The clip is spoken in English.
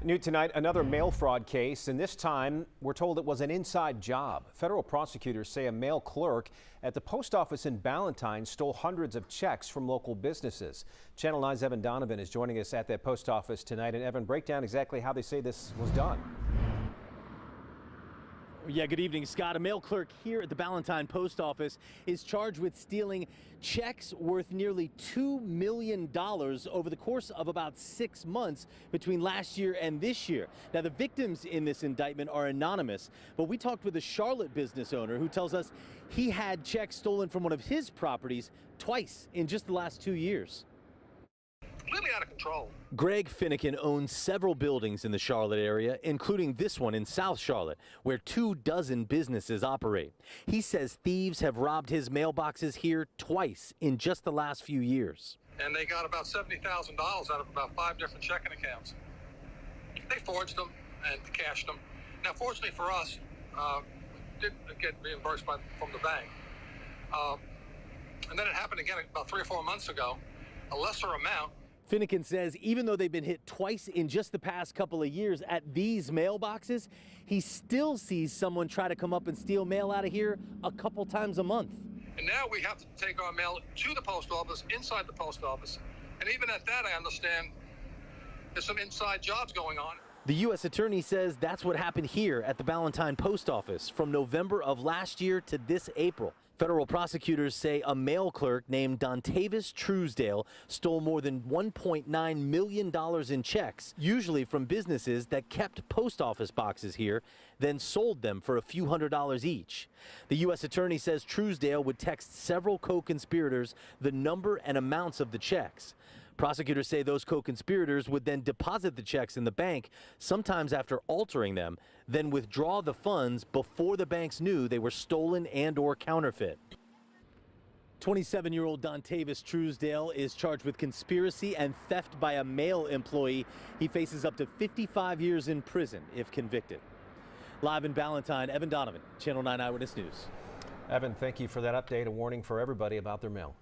New tonight, another mail fraud case, and this time we're told it was an inside job. Federal prosecutors say a mail clerk at the post office in Ballantyne stole hundreds of checks from local businesses. Channel 9's Evan Donovan is joining us at that post office tonight. And Evan, break down exactly how they say this was done. Yeah, good evening, Scott. A mail clerk here at the Ballantyne Post Office is charged with stealing checks worth nearly $2 million over the course of about 6 months between last year and this year. Now, the victims in this indictment are anonymous, but we talked with a Charlotte business owner who tells us he had checks stolen from one of his properties twice in just the last 2 years. Completely out of control. Greg Finnegan owns several buildings in the Charlotte area, including this one in South Charlotte, where 24 businesses operate. He says thieves have robbed his mailboxes here twice in just the last few years. And they got about $70,000 out of about 5 different checking accounts. They forged them and cashed them. Now, fortunately for us, we did get reimbursed from the bank. And then it happened again about 3 or 4 months ago, a lesser amount. Finnegan says even though they've been hit twice in just the past couple of years at these mailboxes, he still sees someone try to come up and steal mail out of here a couple times a month. And now we have to take our mail to the post office, inside the post office. And even at that, I understand there's some inside jobs going on. The U.S. attorney says that's what happened here at the Ballantyne Post Office from November of last year to this April. Federal prosecutors say a mail clerk named Dontavis Truesdale stole more than $1.9 million in checks, usually from businesses that kept post office boxes here, then sold them for a few $100s each. The U.S. attorney says Truesdale would text several co-conspirators the number and amounts of the checks. Prosecutors say those co-conspirators would then deposit the checks in the bank, sometimes after altering them, then withdraw the funds before the banks knew they were stolen and or counterfeit. 27-year-old Dontavis Truesdale is charged with conspiracy and theft by a mail employee. He faces up to 55 years in prison if convicted. Live in Ballantyne, Evan Donovan, Channel 9 Eyewitness News. Evan, thank you for that update. A warning for everybody about their mail.